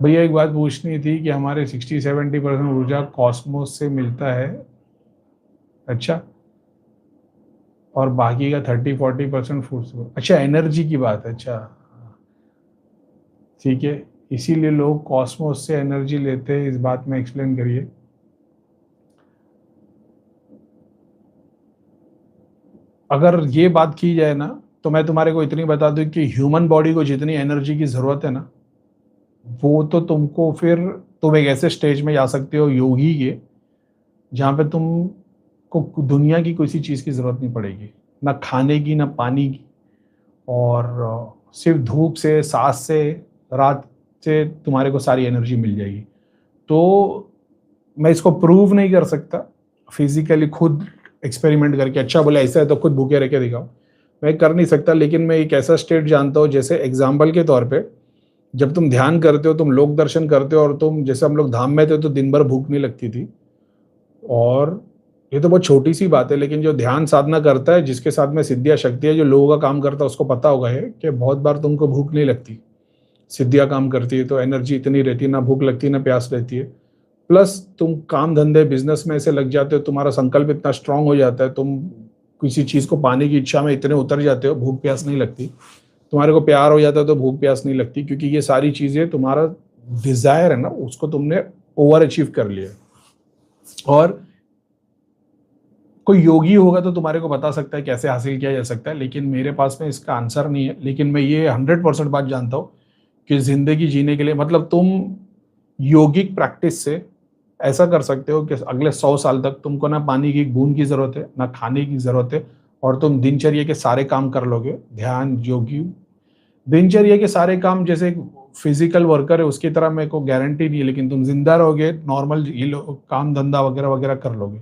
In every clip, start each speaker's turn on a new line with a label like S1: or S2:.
S1: भैया एक बात पूछनी थी कि हमारे 60-70% ऊर्जा कॉस्मोस से मिलता है। अच्छा। और बाकी का 30-40% फूड से। अच्छा, एनर्जी की बात है। अच्छा, ठीक है। इसीलिए लोग कॉस्मोस से एनर्जी लेते हैं, इस बात में एक्सप्लेन करिए। अगर ये बात की जाए ना, तो मैं तुम्हारे को इतनी बता दूं कि ह्यूमन बॉडी को जितनी एनर्जी की जरूरत है ना, वो तो तुमको फिर तुम एक ऐसे स्टेज में जा सकते हो योगी के, जहाँ पे तुम को दुनिया की किसी चीज़ की ज़रूरत नहीं पड़ेगी, ना खाने की ना पानी की। और सिर्फ धूप से, सांस से, रात से तुम्हारे को सारी एनर्जी मिल जाएगी। तो मैं इसको प्रूव नहीं कर सकता फिजिकली खुद एक्सपेरिमेंट करके, अच्छा बोले ऐसा है तो खुद भूखे रह के दिखाओ, मैं कर नहीं सकता। लेकिन मैं एक ऐसा स्टेट जानता हूँ, जैसे एग्जाम्पल के तौर पे, जब तुम ध्यान करते हो, तुम लोक दर्शन करते हो, और तुम जैसे हम लोग धाम में थे तो दिन भर भूख नहीं लगती थी। और ये तो बहुत छोटी सी बात है, लेकिन जो ध्यान साधना करता है, जिसके साथ में सिद्धियाँ शक्ति है, जो लोगों का काम करता है, उसको पता होगा है कि बहुत बार तुमको भूख नहीं लगती। सिद्धियाँ काम करती है तो एनर्जी इतनी रहती है, ना भूख लगती ना प्यास रहती है। प्लस तुम काम धंधे बिजनेस में ऐसे लग जाते हो, तुम्हारा संकल्प इतना स्ट्रांग हो जाता है, तुम किसी चीज को पाने की इच्छा में इतने उतर जाते हो, भूख प्यास नहीं लगती। तुम्हारे को प्यार हो जाता है तो भूख प्यास नहीं लगती, क्योंकि ये सारी चीजें तुम्हारा डिजायर है ना, उसको तुमने ओवर अचीव कर लिया। और कोई योगी होगा तो तुम्हारे को बता सकता है कैसे हासिल किया जा सकता है, लेकिन मेरे पास में इसका आंसर नहीं है। लेकिन मैं ये 100% बात जानता हूँ कि जिंदगी जीने के लिए, मतलब तुम योगिक प्रैक्टिस से ऐसा कर सकते हो कि अगले 100 साल तक तुमको ना पानी की एक बूंद की जरूरत है, ना खाने की जरूरत है, और तुम दिनचर्या के सारे काम कर लोगे। ध्यान, योगी, दिनचर्या के सारे काम जैसे एक फिजिकल वर्कर है उसकी तरह मेरे को गारंटी नहीं है, लेकिन तुम जिंदा रहोगे, नॉर्मल काम धंधा वगैरह वगैरह कर लोगे,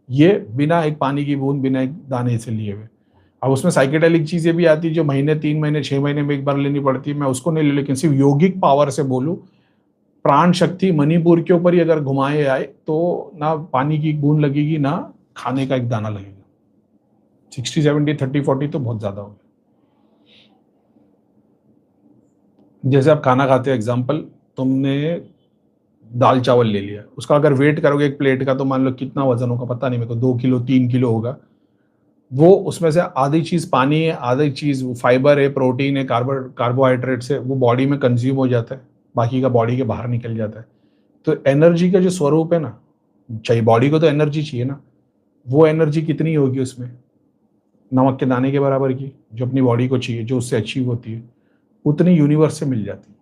S1: ये बिना एक पानी की बूंद, बिना एक दाने से लिए हुए। अब उसमें साइकेडेलिक चीजें भी आती है जो महीने, 3 महीने, 6 महीने में एक बार लेनी पड़ती है, मैं उसको नहीं ले, लेकिन सिर्फ योगिक पावर से बोलूं, प्राण शक्ति मणिपुर के ऊपर ही अगर घुमाए आए तो ना पानी की बूंद लगेगी, ना खाने का एक दाना लगेगा। 60-70, 30-40 तो बहुत ज्यादा हो गया। जैसे आप खाना खाते हो, एग्जाम्पल, तुमने दाल चावल ले लिया, उसका अगर वेट करोगे एक प्लेट का, तो मान लो कितना वजन होगा पता नहीं मेरे को, 2 किलो 3 किलो होगा। वो उसमें से आधी चीज पानी है, आधी चीज फाइबर है, प्रोटीन है, कार्बोहाइड्रेट्स है, वो बॉडी में कंज्यूम हो जाता है, बाकी का बॉडी के बाहर निकल जाता है। तो एनर्जी का जो स्वरूप है ना, चाहिए बॉडी को तो एनर्जी चाहिए ना, वो एनर्जी कितनी होगी उसमें, नमक के दाने के बराबर की, जो अपनी बॉडी को चाहिए, जो उससे अचीव होती है, उतनी यूनिवर्स से मिल जाती है।